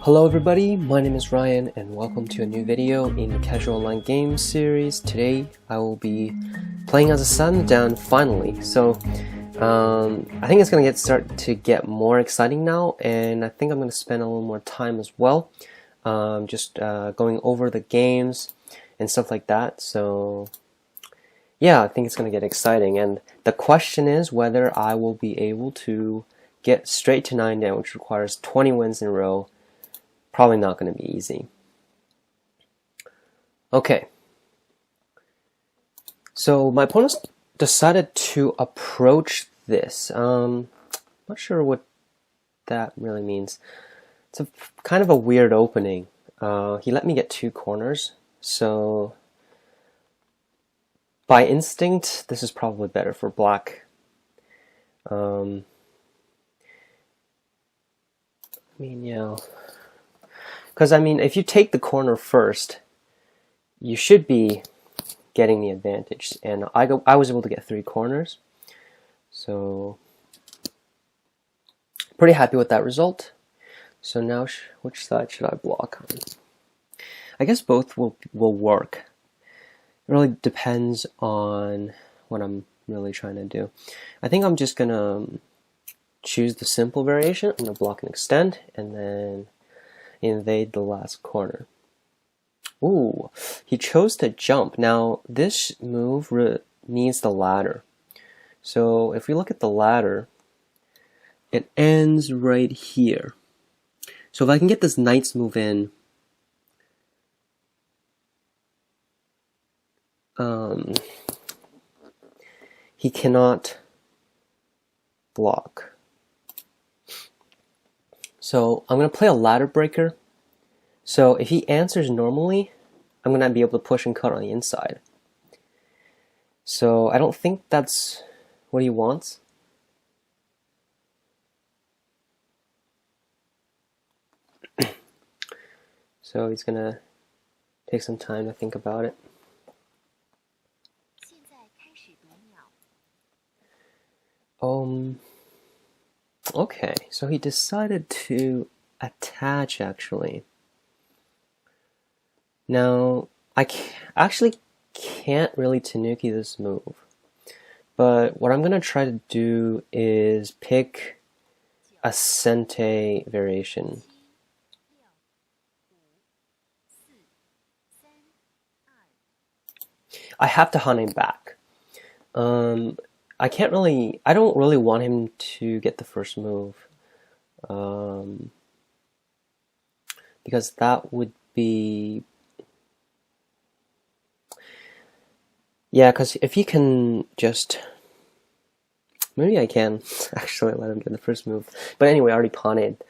Hello everybody, my name is Ryan and welcome to a new video in the Casual Online Games series. Today I will be playing as a Sundown finally. So I think it's going to start to get more exciting now, and I think I'm going to spend a little more time as well just going over the games and stuff like that. So yeah, I think it's going to get exciting, and the question is whether I will be able to get straight to 9 down, which requires 20 wins in a row. Probably not going to be easy. Okay. So my opponents decided to approach this. Not sure what that really means. It's a kind of a weird opening. He let me get 2 corners, so by instinct, this is probably better for black. I mean, yeah. Because, I mean, if you take the corner first, you should be getting the advantage. And I was able to get 3 corners. So, pretty happy with that result. So now, which side should I block on? I guess both will work. It really depends on what I'm really trying to do. I think I'm just going to choose the simple variation. I'm going to block and extend, and then invade the last corner. Ooh, he chose to jump. Now, this move needs the ladder. So if we look at the ladder, it ends right here. So if I can get this knight's move in, he cannot block. So I'm going to play a ladder breaker. So if he answers normally, I'm going to be able to push and cut on the inside. So I don't think that's what he wants. So he's going to take some time to think about it. Okay, so he decided to attach, actually. Now, I actually can't really tanuki this move, but what I'm going to try to do is pick a sente variation. I have to hunt him back. I don't really want him to get the first move, because that would be, yeah, because if he can just, maybe I can actually let him get the first move, but anyway, I already pawned.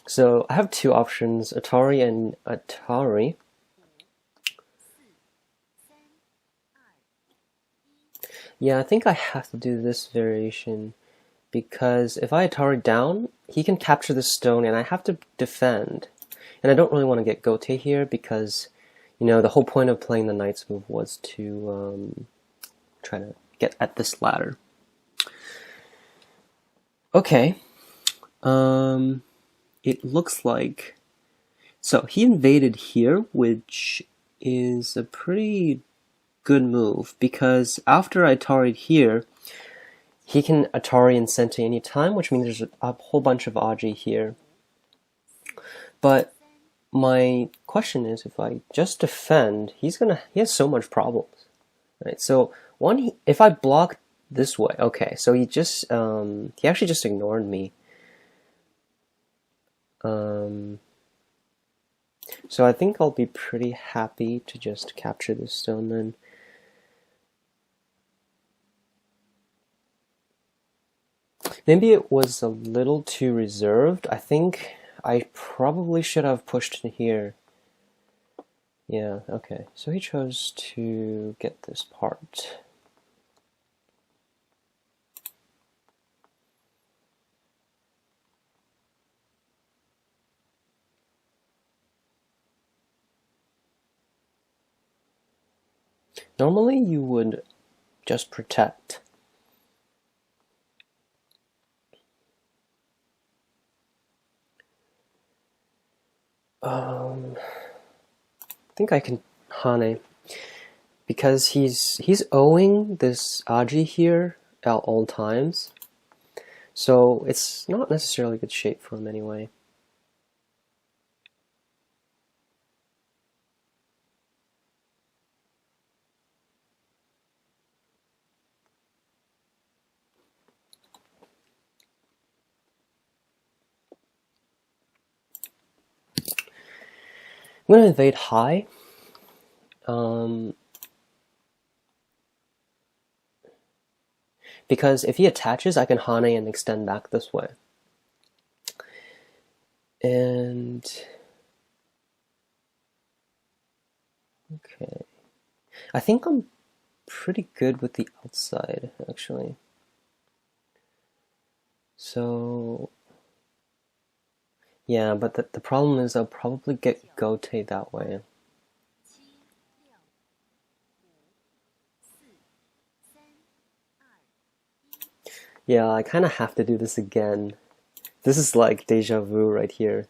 So I have 2 options, Atari and Atari. Yeah, I think I have to do this variation, because if I Atari down, he can capture the stone and I have to defend. And I don't really want to get gote here because, you know, the whole point of playing the knight's move was to try to get at this ladder. Okay. It looks like, so he invaded here, which is a pretty good move, because after I Atari'd here, he can Atari and Sente anytime, which means there's a whole bunch of Aji here. But my question is, if I just defend, he has so much problems, right? So if I block this way, okay, so he actually just ignored me. So I think I'll be pretty happy to just capture this stone then. Maybe it was a little too reserved. I think I probably should have pushed in here. Yeah, okay. So he chose to get this part. Normally you would just protect. I think I can Hane because he's owing this Aji here at all times, so it's not necessarily good shape for him anyway. I'm gonna invade high. Because if he attaches, I can Hane and extend back this way. And okay, I think I'm pretty good with the outside actually. So yeah, but the problem is I'll probably get Gote that way. Yeah, I kind of have to do this again. This is like deja vu right here.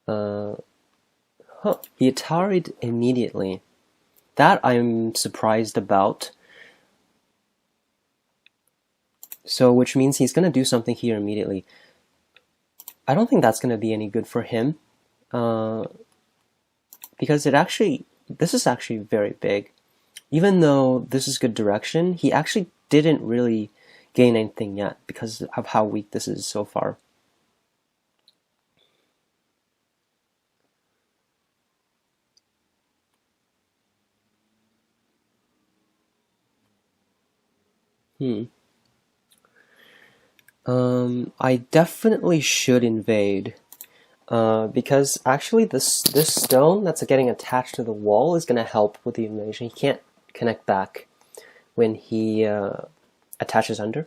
He Atari'd immediately. That I'm surprised about. So, which means he's going to do something here immediately. I don't think that's going to be any good for him. Because this is actually very big. Even though this is good direction, he actually didn't really gain anything yet because of how weak this is so far. I definitely should invade. Because actually this stone that's getting attached to the wall is going to help with the invasion. He can't connect back when he attaches under,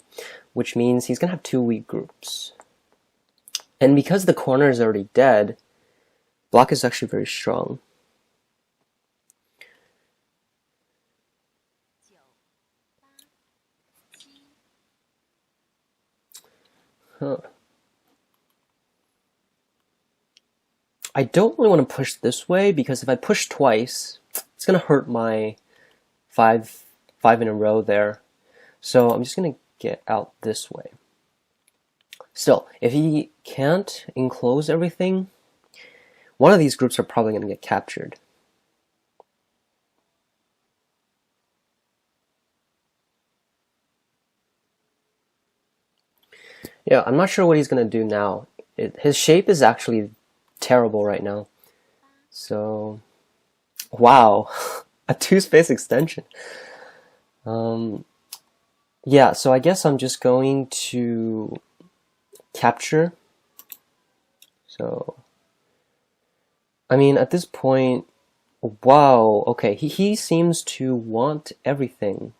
which means he's going to have two weak groups. And because the corner is already dead, block is actually very strong. Huh. I don't really want to push this way because if I push twice, it's going to hurt my five in a row there. So I'm just going to get out this way. Still, if he can't enclose everything, one of these groups are probably going to get captured. Yeah, I'm not sure what he's going to do now. His shape is actually terrible right now. So, wow, a 2-space extension. Yeah, so I guess I'm just going to capture. So, I mean, at this point, wow, okay, he seems to want everything.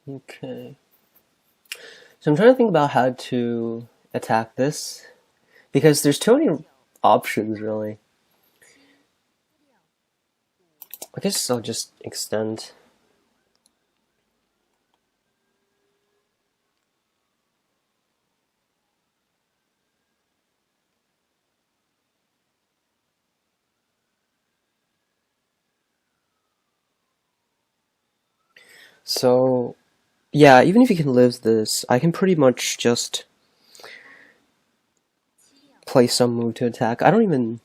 Okay. So I'm trying to think about how to attack this, because there's too many options, really. I guess I'll just extend. So, yeah, even if he can live this, I can pretty much just play some move to attack. I don't even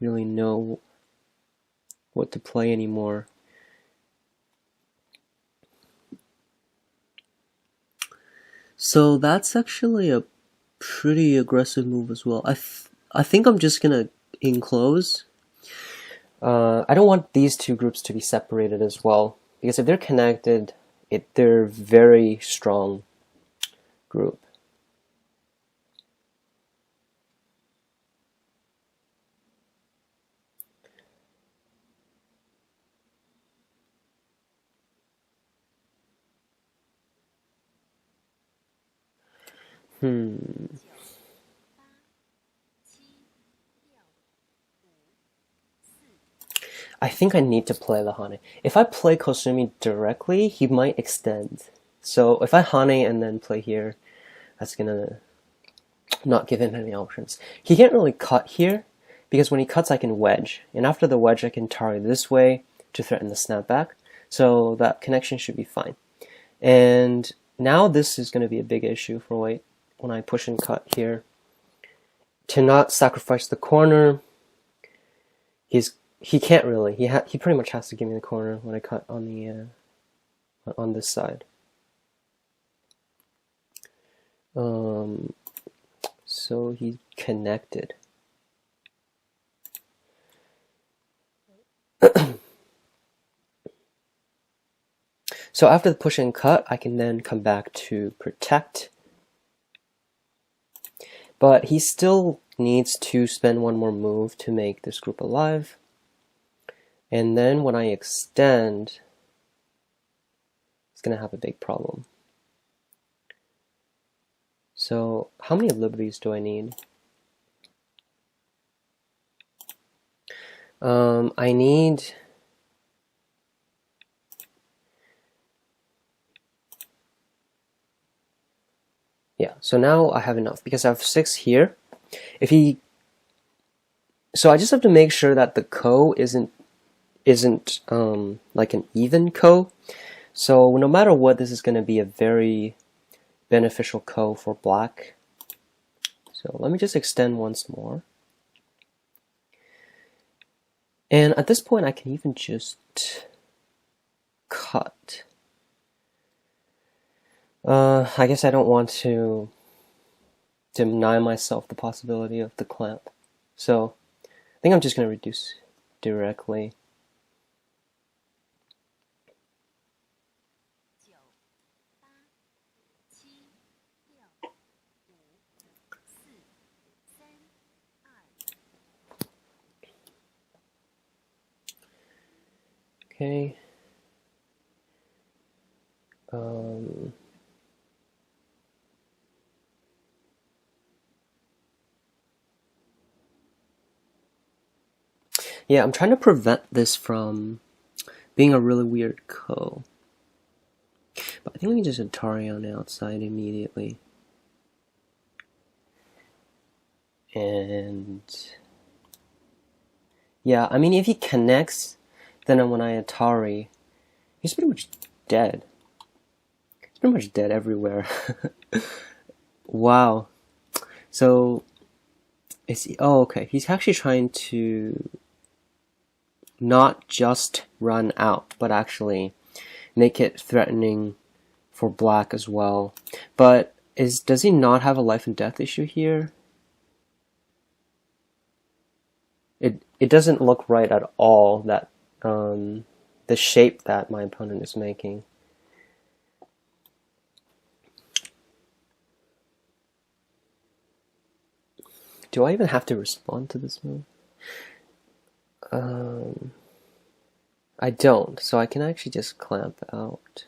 really know what to play anymore. So that's actually a pretty aggressive move as well. I think I'm just gonna enclose. I don't want these two groups to be separated as well, because if they're connected, they're very strong group. I think I need to play the Hane. If I play Kosumi directly, he might extend. So if I Hane and then play here, that's gonna not give him any options. He can't really cut here, because when he cuts I can wedge. And after the wedge I can target this way to threaten the snapback. So that connection should be fine. And now this is going to be a big issue for white when I push and cut here. To not sacrifice the corner, he can't really. He pretty much has to give me the corner when I cut on the on this side. So he connected. So after the push and cut, I can then come back to protect. But he still needs to spend one more move to make this group alive. And then when I extend, it's going to have a big problem. So how many liberties do I need? I need... Yeah, so now I have enough because I have 6 here. So I just have to make sure that the ko isn't like an even ko. So no matter what, this is going to be a very beneficial ko for black. So let me just extend once more. And at this point I can even just cut. I guess I don't want to deny myself the possibility of the clamp. So I think I'm just going to reduce directly. Okay. Yeah, I'm trying to prevent this from being a really weird ko. But I think we can just Atari on the outside immediately. And yeah, I mean, if he connects, then when I Atari, he's pretty much dead. He's pretty much dead everywhere. Wow. So, is he? Oh, okay. He's actually trying to not just run out, but actually make it threatening for black as well. But does he not have a life and death issue here? It doesn't look right at all, that the shape that my opponent is making. Do I even have to respond to this move? I don't, so I can actually just clamp out.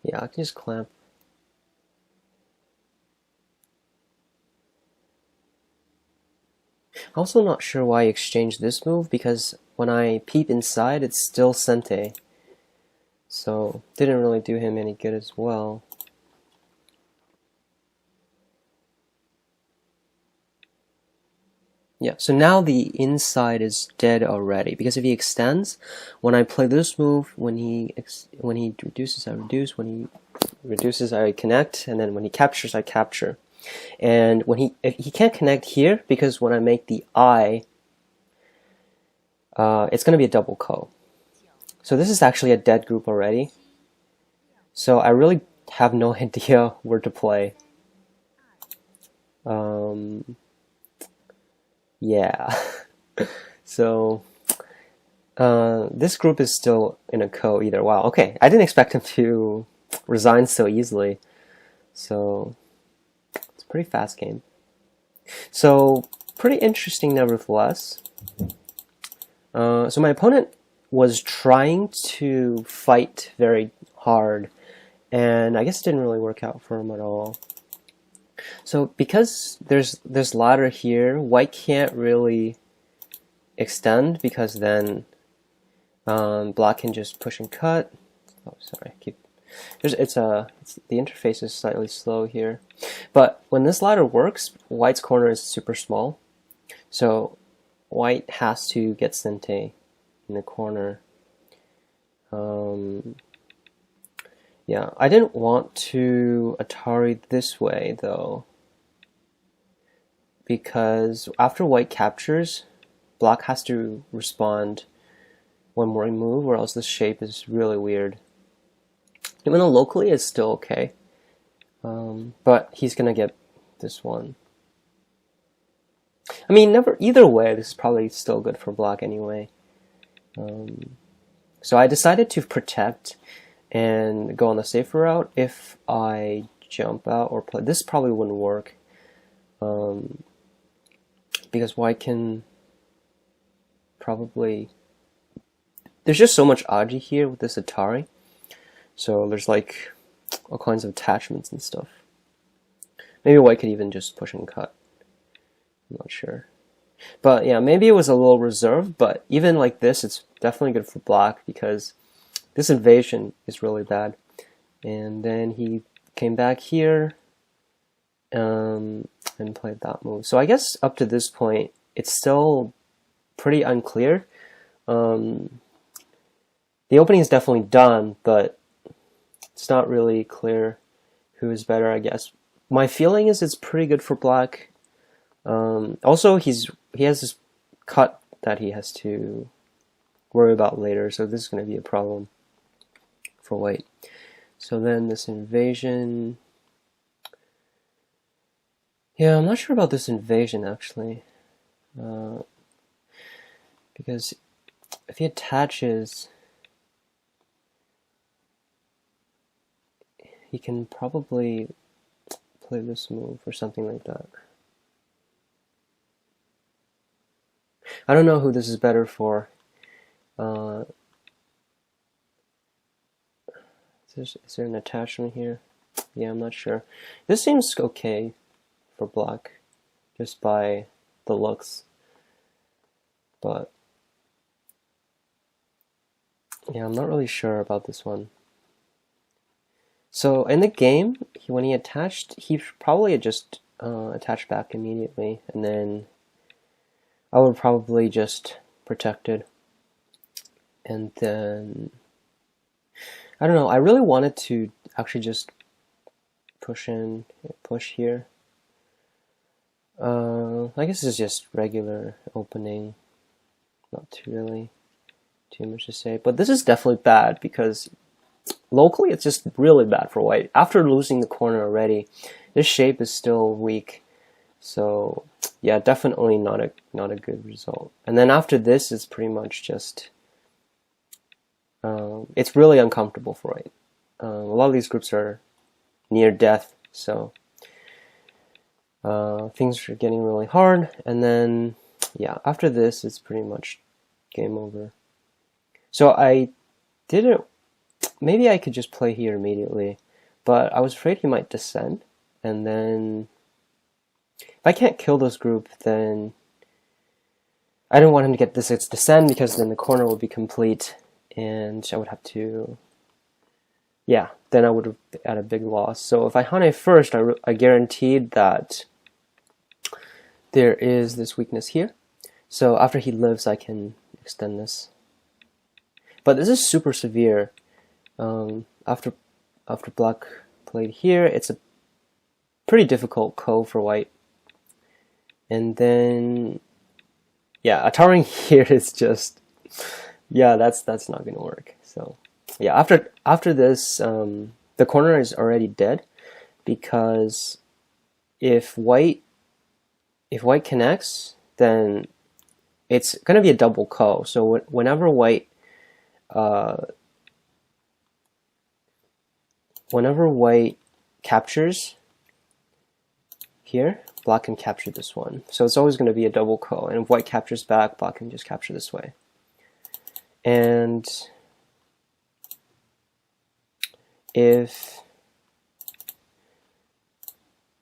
Yeah, I can just clamp. I'm also not sure why I exchanged this move, because when I peep inside, it's still Sente. So, didn't really do him any good as well. Yeah, so now the inside is dead already, because if he extends, when I play this move, when he reduces, I reduce, when he reduces, I connect, and then when he captures, I capture. And when if he can't connect here, because when I make the I, it's going to be a double ko. So this is actually a dead group already. So I really have no idea where to play. Yeah. So this group is still in a ko either. Wow, okay. I didn't expect him to resign so easily. So it's a pretty fast game. So pretty interesting nevertheless. So my opponent was trying to fight very hard, and I guess it didn't really work out for him at all. So because there's this ladder here, white can't really extend because then black can just push and cut. Oh, sorry, the interface is slightly slow here, but when this ladder works, white's corner is super small, so white has to get sente in the corner. Yeah, I didn't want to Atari this way though, because after white captures, black has to respond one more move, or else this shape is really weird. Even though locally it's still okay, but he's gonna get this one. I mean, either way, this is probably still good for black anyway. So I decided to protect and go on the safer route. If I jump out or play, this probably wouldn't work, because white can probably, there's just so much aji here with this Atari, so there's like all kinds of attachments and stuff. Maybe white could even just push and cut, I'm not sure. But yeah, maybe it was a little reserved, but even like this, it's definitely good for black because this invasion is really bad. And then he came back here and played that move. So I guess up to this point, it's still pretty unclear. The opening is definitely done, but it's not really clear who is better, I guess. My feeling is it's pretty good for black. Also, he has this cut that he has to worry about later, so this is going to be a problem for white. So then this invasion, yeah, I'm not sure about this invasion actually, because if he attaches, he can probably play this move or something like that. I don't know who this is better for. Is there an attachment here? Yeah, I'm not sure. This seems okay for black, just by the looks. But yeah, I'm not really sure about this one. So in the game, when he attached, he probably just attached back immediately, and then I would probably just protected. And then I don't know, I really wanted to actually just push here. I guess it's just regular opening, not too much to say, but this is definitely bad because locally it's just really bad for white. After losing the corner already, this shape is still weak, so yeah, definitely not a good result. And then after this, it's pretty much just it's really uncomfortable for white. A lot of these groups are near death, so things are getting really hard. And then yeah, after this, it's pretty much game over. So I didn't. Maybe I could just play here immediately, but I was afraid he might descend, and then if I can't kill this group, then I didn't want him to get this descend because then the corner would be complete, and I would have to, yeah, then I would have had a big loss. So if I hane first, I guaranteed that there is this weakness here. So after he lives, I can extend this. But this is super severe. After black played here, it's a pretty difficult ko for white. And then, yeah, Ataring here is just, yeah, that's not gonna work. So, yeah, after this, the corner is already dead because if white connects, then it's gonna be a double ko. So whenever white captures here, black can capture this one. So it's always going to be a double ko. And if white captures back, black can just capture this way. And if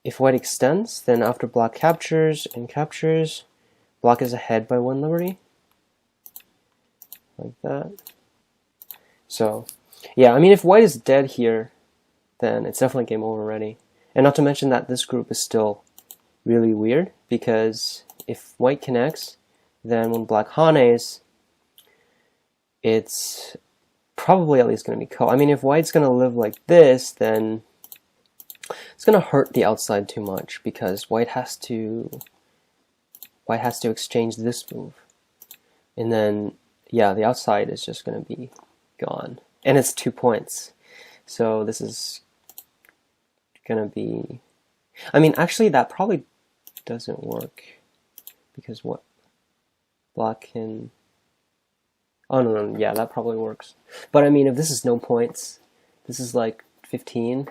if white extends, then after black captures and captures, black is ahead by 1 liberty, like that. So, yeah, I mean, if white is dead here, then it's definitely game over already. And not to mention that this group is still really weird, because if white connects, then when black hanes, it's probably at least going to be ko. I mean, if white's going to live like this, then it's going to hurt the outside too much, because white has to exchange this move. And then, yeah, the outside is just going to be gone. And it's 2 points. So this is going to be... I mean, actually, that probably doesn't work. Because what? Black can... Oh, no, yeah, that probably works. But I mean, if this is no points, this is like 15.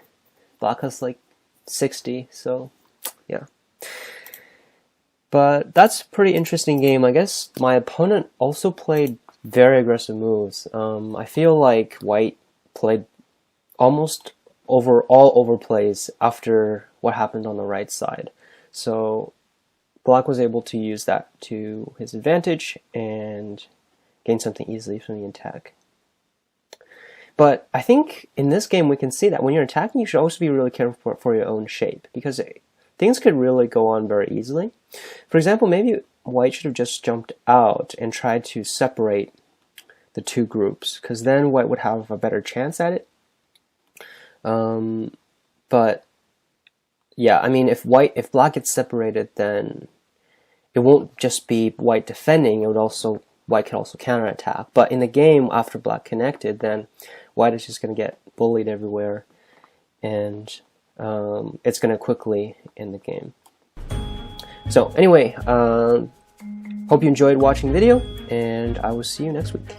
Black has like 60, so yeah. But that's a pretty interesting game. I guess my opponent also played very aggressive moves. I feel like white played almost all overplays after what happened on the right side. So black was able to use that to his advantage and gain something easily from the attack. But I think in this game we can see that when you're attacking, you should also be really careful for your own shape, because things could really go on very easily. For example, maybe white should have just jumped out and tried to separate the two groups, because then white would have a better chance at it. But yeah, I mean, if black gets separated, then it won't just be white defending. White can also counterattack. But in the game after black connected, then white is just going to get bullied everywhere, and it's going to quickly end the game. So anyway, hope you enjoyed watching the video, and I will see you next week.